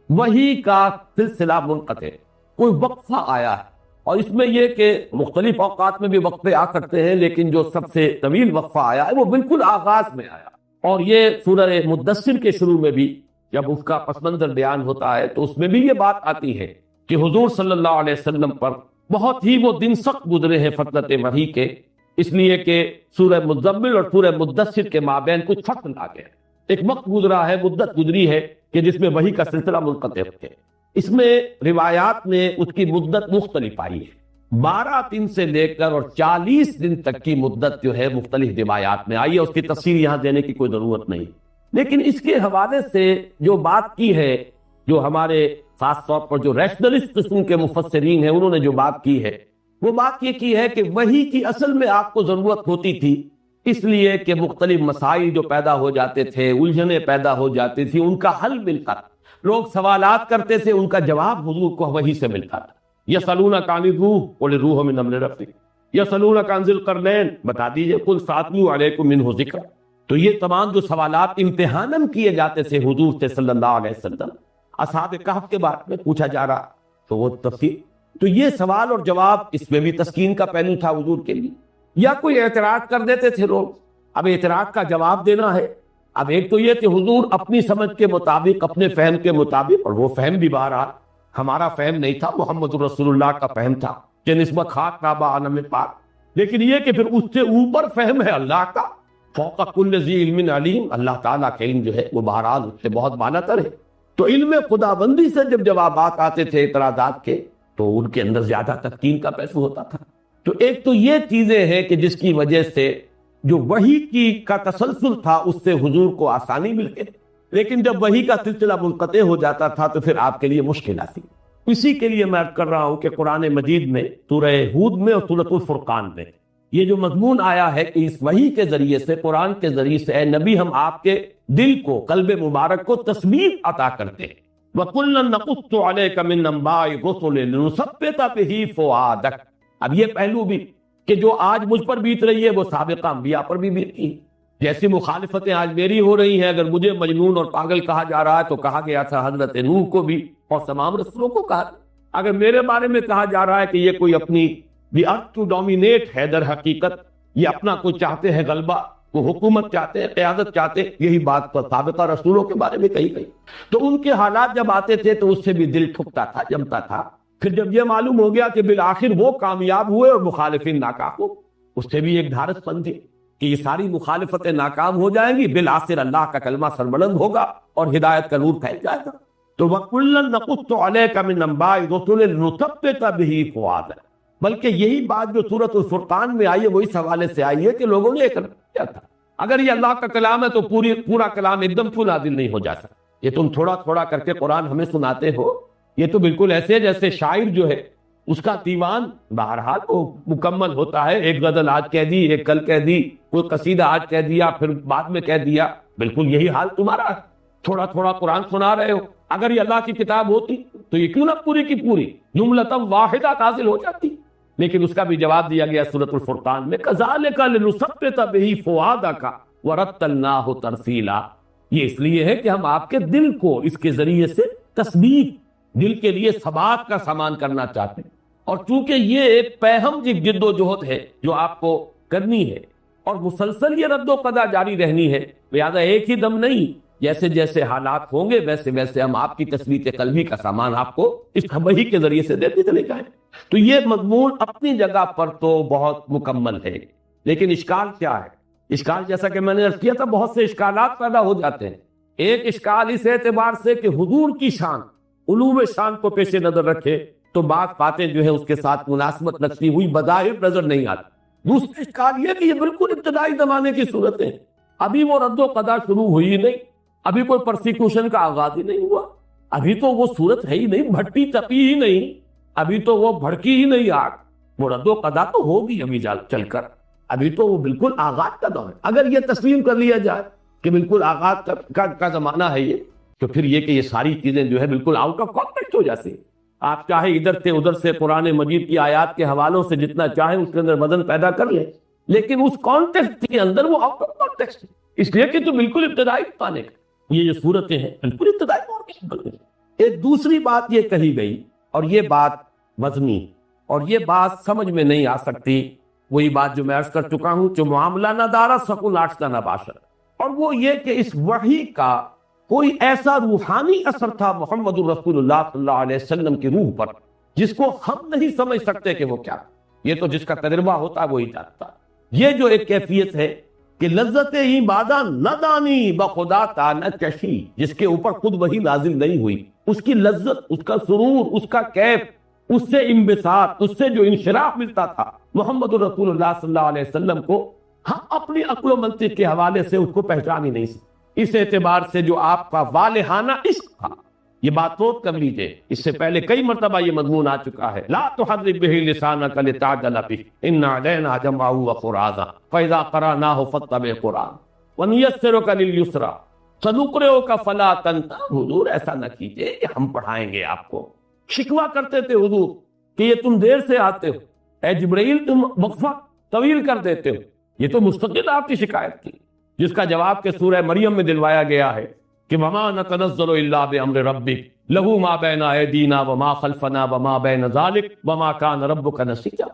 وحی کا سلسلہ منقطع، کوئی وقفہ آیا ہے، اور اس میں یہ کہ مختلف اوقات میں بھی وقفے آ کرتے ہیں، لیکن جو سب سے طویل وقفہ آیا ہے وہ بالکل آغاز میں آیا، اور یہ سورہ مدثر کے شروع میں بھی جب اس کا پس منظر بیان ہوتا ہے تو اس میں بھی یہ بات آتی ہے کہ حضور صلی اللہ علیہ وسلم پر بہت ہی وہ دن سخت گزرے ہیں فترت وحی کے، اس لیے کہ سورہ مزمل اور سورہ مدثر کے مابین کچھ فصل آ گئے، ایک وقت گزرا ہے، مدت گزری ہے کہ جس میں وحی کا سلسلہ منقطع ہے۔ اس میں روایات میں اس کی مدت مختلف آئی ہے، 12 دن سے لے کر اور 40 دن تک کی مدت جو ہے مختلف روایات میں آئی ہے، اس کی تفصیل یہاں دینے کی کوئی ضرورت نہیں، لیکن اس کے حوالے سے جو بات کی ہے، جو ہمارے خاص طور پر جو ریشنلسٹ قسم کے مفسرین ہیں انہوں نے جو بات کی ہے، وہ بات یہ کی ہے کہ وحی کی اصل میں آپ کو ضرورت ہوتی تھی اس لیے کہ مختلف مسائل جو پیدا ہو جاتے تھے، الجھنیں پیدا ہو جاتی تھی، ان کا حل ملتا تھا، لوگ سوالات کرتے تھے، ان کا جواب حضور کو وحی سے ملتا تھا۔ یسألونک عن الروح قل الروح من امر ربی، یسألونک عن ذی القرنین بتا دیجئے قل ساتلو علیکم منہ ذکر۔ تو یہ تمام جو سوالات امتحاناً کیے جاتے تھے حضور سے صلی اللہ علیہ وسلم، اصحاب کہف کے بارے میں پوچھا جا رہا تو وہ تفسیر، تو یہ سوال اور جواب، اس میں بھی تسکین کا پہلو تھا حضور کے لیے۔ یا کوئی اعتراض کر دیتے تھے لوگ، اب اعتراض کا جواب دینا ہے۔ اب ایک تو یہ کہ حضور اپنی سمجھ کے مطابق، اپنے فہم کے مطابق، اور وہ فہم بھی بہرحال ہمارا فہم نہیں تھا، محمد رسول اللہ کا فہم تھا کہ نسبت خاک کعبہ عالم پاک، لیکن یہ کہ پھر اس سے اوپر فہم ہے اللہ کا، فوق کل ذی علم علیم، اللہ تعالیٰ کا علم جو ہے وہ بہرحال اس سے بہت بالا تر ہے۔ تو علم خدا بندی سے جب جوابات آتے تھے اعتراضات کے تو ان کے اندر زیادہ تسکین کا پہلو ہوتا تھا۔ تو ایک تو یہ چیزیں ہیں کہ جس کی وجہ سے جو وحی کی کا تسلسل تھا اس سے حضور کو آسانی مل گئی، لیکن جب وحی کا سلسلہ منقطع ہو جاتا تھا تو پھر آپ کے لیے مشکل آتی۔ اسی کے لیے میں عرض کر رہا ہوں کہ قرآن مجید میں سورہ ہود میں اور سورۃ الفرقان میں یہ جو مضمون آیا ہے کہ اس وحی کے ذریعے سے، قرآن کے ذریعے سے، اے نبی ہم آپ کے دل کو، قلب مبارک کو تصویر عطا کرتے ہیں۔ وَكُلًّا نَقُصُّ عَلَيْكَ مِن أَنبَاءِ الرُّسُلِ لِنُثَبِّتَ بِهِ فُؤَادَكَ۔ اب یہ پہلو بھی کہ جو آج مجھ پر بیت رہی ہے وہ سابقہ انبیاء پر بھی بیتی ہے۔ جیسی مخالفتیں آج میری ہو رہی ہیں، اگر مجھے مجنون اور پاگل کہا جا رہا ہے تو کہا گیا تھا حضرت نوح کو بھی اور تمام رسولوں کو کہا۔ اگر میرے بارے میں کہا جا رہا ہے کہ یہ کوئی اپنی دی ارتھ ٹو ڈومینیٹ ہے، در حقیقت یہ اپنا کوئی چاہتے ہیں غلبہ، وہ حکومت چاہتے ہیں، قیادت چاہتے ہیں، یہی بات پر سابقہ رسولوں کے بارے میں کہی گئی۔ تو ان کے حالات جب آتے تھے تو اس سے بھی دل ٹھکتا تھا، جمتا تھا۔ پھر جب یہ معلوم ہو گیا کہ بالآخر وہ کامیاب ہوئے اور مخالفین ناکام ہو، اس سے بھی ایک دھارس بندھی کہ یہ ساری مخالفتیں ناکام ہو جائیں گی، بالآخر اللہ کا کلمہ سربلند ہوگا اور ہدایت کا نور پھیل جائے گا۔ تو وَكُلًّا نَقُصُّ عَلَيْكَ مِنْ أَنبَاءِ الرُّسُلِ لِنُثَبِّتَ بِهِ فُؤَادَكَ۔ بلکہ یہی بات جو سورۃ الفرقان میں آئی ہے وہ اس حوالے سے آئی ہے کہ لوگوں نے اعتراض کیا تھا اگر یہ اللہ کا کلام ہے تو پورا کلام ایک دم کیوں نازل نہیں ہو جا سکتا؟ یہ تم تھوڑا تھوڑا کر کے قرآن ہمیں سناتے ہو، یہ تو بالکل ایسے جیسے شاعر جو ہے اس کا دیوان بہرحال وہ مکمل ہوتا ہے، ایک غزل آج کہہ دی، ایک کل کہہ دی، کوئی قصیدہ آج کہہ دیا پھر بعد میں کہہ دیا، بالکل یہی حال تمہارا ہے، تھوڑا تھوڑا قرآن سنا رہے ہو۔ اگر یہ اللہ کی کتاب ہوتی تو یہ کیوں نہ پوری کی پوری جملۃ واحدہ نازل ہو جاتی؟ لیکن اس کا بھی جواب دیا گیا سورۃ الفرقان میں، کذالک لنثبت بہ فؤادک ورتلناہ ترتیلا، یہ اس لیے ہے کہ ہم آپ کے دل کو اس کے ذریعے سے تثبیت، دل کے لیے ثبات کا سامان کرنا چاہتے ہیں، اور چونکہ یہ ایک پیہم جد و جہد ہے جو آپ کو کرنی ہے اور مسلسل یہ رد و قضا جاری رہنی ہے، لہذا ایک ہی دم نہیں، جیسے جیسے حالات ہوں گے ویسے ویسے ہم آپ کی تثبیت قلبی کا سامان آپ کو اس وحی کے ذریعے سے دیتے چلے جائیں۔ تو یہ مضمون اپنی جگہ پر تو بہت مکمل ہے، لیکن اشکال کیا ہے؟ اشکال جیسا کہ میں نے عرض کیا تھا، بہت سے اشکالات پیدا ہو جاتے ہیں۔ ایک اشکال اس اعتبار سے کہ حضور کی شان، علو شان کو پیش نظر رکھے تو بعض باتیں جو ہے اس کے ساتھ مناسبت رکھتی ہوئی بظاہر نظر نہیں آتی۔ دوسرا اشکال یہ کہ یہ بالکل ابتدائی زمانے کی صورتیں، ابھی وہ رد و قضا شروع ہوئی ہی نہیں، ابھی کوئی پرسیکیوشن کا آغاز ہی نہیں ہوا، ابھی تو وہ صورت ہے ہی نہیں، بھٹی تپی ہی نہیں، ابھی تو وہ بھڑکی ہی نہیں آگ، وہ رد و قضا تو ہوگی ابھی چل کر، ابھی تو وہ بالکل آغاز کا دور ہے۔ اگر یہ تسلیم کر لیا جائے کہ بالکل آغاز کا زمانہ ہے یہ، تو پھر یہ کہ یہ ساری چیزیں جو ہے بالکل آؤٹ آف کانٹیکسٹ ہو جاتی ہیں۔ آپ چاہے ادھر سے ادھر سے قرآن مجید کی آیات کے حوالوں سے جتنا چاہیں اس کے اندر وزن پیدا کر لیں، لیکن اس کانٹیکسٹ کے اندر وہ آؤٹ آف کانٹیکسٹ ہے، اس لیے کہ تو بالکل ابتدائی پانے کا یہ جو صورتیں ہیں بالکل ابتدائی دور کی صورتیں ہیں۔ ایک دوسری بات یہ کہی گئی، اور یہ بات وزنی اور یہ بات سمجھ میں نہیں آ سکتی، وہی بات جو میں عرض کر چکا ہوں، جو معاملہ نہ دارا سکون آٹھتا نہ باشر، اور وہ یہ کہ اس وحی کا کوئی ایسا روحانی اثر تھا محمد الرسول اللہ صلی اللہ علیہ وسلم کی روح پر جس کو ہم نہیں سمجھ سکتے کہ وہ کیا، یہ تو جس کا تجربہ ہوتا ہے وہی جانتا ہے۔ یہ جو ایک کیفیت ہے کہ لذت عبادہ نہ دانی بخدا تا نہ چشی، جس کے اوپر خود وہی نازل نہیں ہوئی، اس کی لذت، اس کا سرور، اس کا کیف، اس سے انبساط، اس سے جو انشراح ملتا تھا محمد الرسول اللہ صلی اللہ علیہ وسلم کو، ہم اپنی عقل و منطق کے حوالے سے اس کو پہچان ہی نہیں سکتے۔ اس اعتبار سے جو آپ کا والہانہ عشق تھا، یہ بات نوٹ کر لیجئے، اس سے پہلے کئی مرتبہ یہ مضمون آ چکا ہے، لا تحرک بہ لسانک لتعجل بہ ان علینا جمعہ وقرآنہ فاذا قرأناہ فاتبع قرآنہ ونیسرک للیسرى سنقرئک فلا تنسى۔ حضور ایسا نہ کیجئے کہ ہم پڑھائیں گے آپ کو۔ شکوہ کرتے تھے حضور کہ یہ تم دیر سے آتے ہو، اے جبرائیل تم وقفہ طویل کر دیتے ہو، یہ تو مستقل آپ کی شکایت تھی، جس کا جواب کہ سورہ مریم میں دلوایا گیا ہے کہ وما نتنزل الا بامر ربک لہ ما بین ایدینا وما خلفنا وما بین ذلک وما کان ربک نسیا۔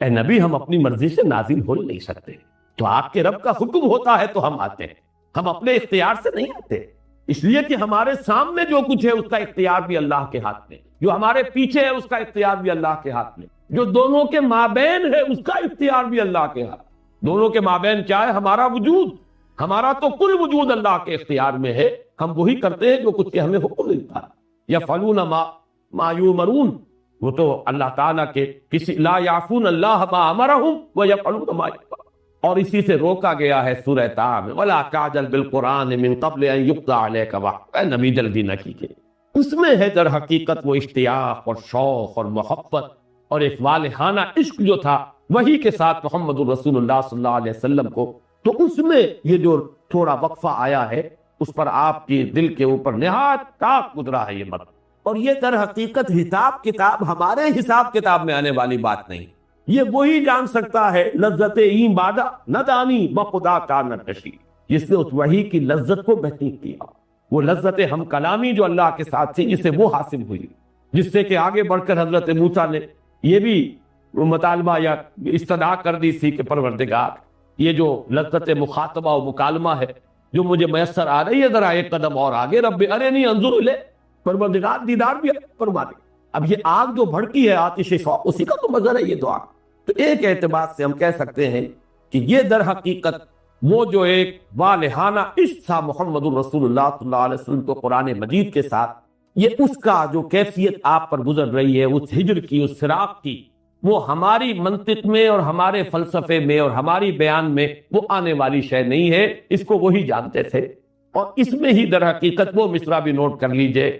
اے نبی، ہم اپنی مرضی سے نازل ہو نہیں سکتے، تو آپ کے رب کا حکم ہوتا ہے تو ہم آتے ہیں، ہم اپنے اختیار سے نہیں آتے، اس لیے کہ ہمارے سامنے جو کچھ ہے اس کا اختیار بھی اللہ کے ہاتھ میں، جو ہمارے پیچھے ہے اس کا اختیار بھی اللہ کے ہاتھ میں، جو دونوں کے مابین ہے اس کا اختیار بھی اللہ کے ہاتھ۔ دونوں کے مابین کیا ہے؟ ہمارا وجود، ہمارا تو کل وجود اللہ کے اختیار میں ہے، ہم وہی کرتے ہیں جو کچھ کہ ہمیں حکم ملتا ہے۔ یفعلون ما یؤمرون، وہ تو اللہ تعالیٰ کے کسی لا یعصون اللہ ما امرہم ویفعلون ما یؤمرون، اور اسی سے روکا گیا ہے سورہ طٰہٰ میں، ولا تعجل بالقرآن من قبل ان یقضى علیک وحیہ، اے نبی جلدی نہ کیجیے۔ اس میں ہے در حقیقت وہ اشتیاق اور شوق اور محبت اور ایک والہانہ عشق جو تھا وہی کے ساتھ محمد الرسول اللہ صلی اللہ علیہ وسلم کو، تو اس میں یہ جو تھوڑا وقفہ آیا ہے اس پر آپ کی دل کے اوپر نہایت طاق گزرا ہے یہ مت، اور یہ در حقیقت حساب کتاب ہمارے حساب کتاب میں آنے والی بات نہیں، یہ وہی جان سکتا ہے لذت این بادہ نہ دانی بخدا کا نہ کشی، جس نے اس وحی کی لذت کو محسوس کیا، وہ لذت ہم کلامی جو اللہ کے ساتھ تھی جسے وہ حاصل ہوئی، جس سے کہ آگے بڑھ کر حضرت موسیٰ نے یہ بھی مطالبہ یا استدعا کر دی تھی کہ پروردگار یہ جو لذت مخاطبہ و مکالمہ ہے جو مجھے میسر آ رہی ہے، ذرا ایک قدم اور آگے، رب ارنی انظر الیک، پروردگار دیدار بھی فرما دے۔ اب یہ آگ جو بھڑکی ہے آتش شوق، اسی کا تو مظہر ہے یہ دعا۔ تو ایک اعتبار سے ہم کہہ سکتے ہیں کہ یہ در حقیقت وہ جو ایک والہانہ عشق تھا محمد الرسول اللہ صلی اللہ علیہ وسلم کو قرآن مجید کے ساتھ، یہ اس کا جو کیفیت آپ پر گزر رہی ہے، اس ہجر کی، اس فراق کی، وہ ہماری منطق میں اور ہمارے فلسفے میں اور ہماری بیان میں وہ آنے والی شے نہیں ہے، اس کو وہی جانتے تھے۔ اور اس میں ہی در حقیقت وہ مصرع بھی نوٹ کر لیجئے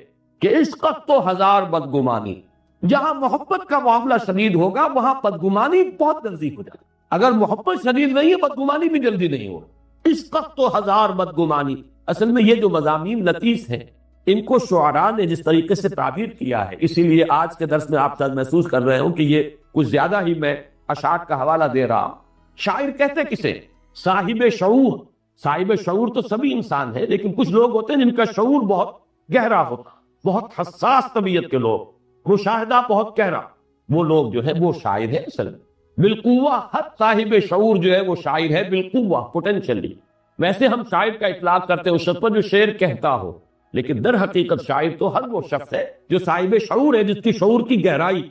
کہ عشقت تو ہزار بدگمانی، جہاں محبت کا معاملہ شدید ہوگا وہاں بدگمانی بہت جلدی ہو جائے، اگر محبت شدید نہیں ہے بدگمانی بھی جلدی نہیں ہو۔ عشقت تو ہزار بدگمانی، اصل میں یہ جو مضامین لطیف ہیں ان کو شعراء نے جس طریقے سے تعبیر کیا ہے، اسی لیے آج کے درس میں آپ شاید محسوس کر رہے ہوں کہ یہ کچھ زیادہ ہی میں اشعار کا حوالہ دے رہا ہوں۔ شاعر کہتے کسے؟ صاحب شعور۔ صاحب شعور تو سبھی انسان ہیں، لیکن کچھ لوگ ہوتے ہیں جن کا شعور بہت گہرا ہوتا، بہت حساس طبیعت کے لوگ، مشاہدہ بہت گہرا، وہ لوگ جو ہے وہ شاعر ہے اصل میں۔ بالقوہ، ہر صاحب شعور جو ہے وہ شاعر ہے بالقوہ، پوٹینشلی۔ ویسے ہم شاعر کا اطلاق کرتے ہیں اس شخص پر جو شعر کہتا ہو، لیکن در حقیقت شاعر تو ہر وہ شخص ہے جو صاحب شعور ہے، جس کی شعور کی گہرائی،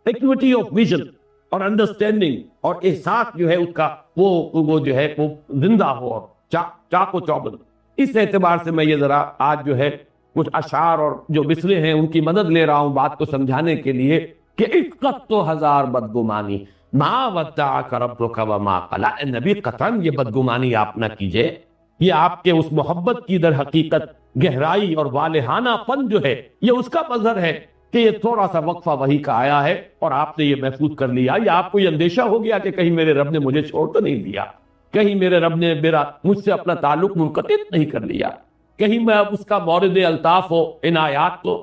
ایکویٹی آف ویژن اور انڈرسٹینڈنگ اور احساس جو ہے اس کا وہ جو ہے وہ زندہ ہو اور چاق و چوبند۔ اس اعتبار سے میں یہ ذرا آج جو ہے کچھ اشعار اور جو مصرے ہیں ان کی مدد لے رہا ہوں بات کو سمجھانے کے لیے کہ عشقت تو ہزار بدگمانی ما ودعک ربک وما قلی۔ اے نبی قطعاً یہ بدگمانی آپ نہ کیجئے، یہ آپ کے اس محبت کی در حقیقت گہرائی اور والہانہ پن جو ہے یہ اس کا مظہر ہے کہ یہ تھوڑا سا وقفہ وحی کا آیا ہے اور آپ نے یہ محفوظ کر لیا، یا آپ کو یہ اندیشہ ہو گیا کہ کہیں میرے رب نے مجھے چھوڑ تو نہیں دیا، کہیں میرے رب نے مجھ سے اپنا تعلق منقطع نہیں کر لیا، کہیں میں اب اس کا مورد الطاف و عنایات کو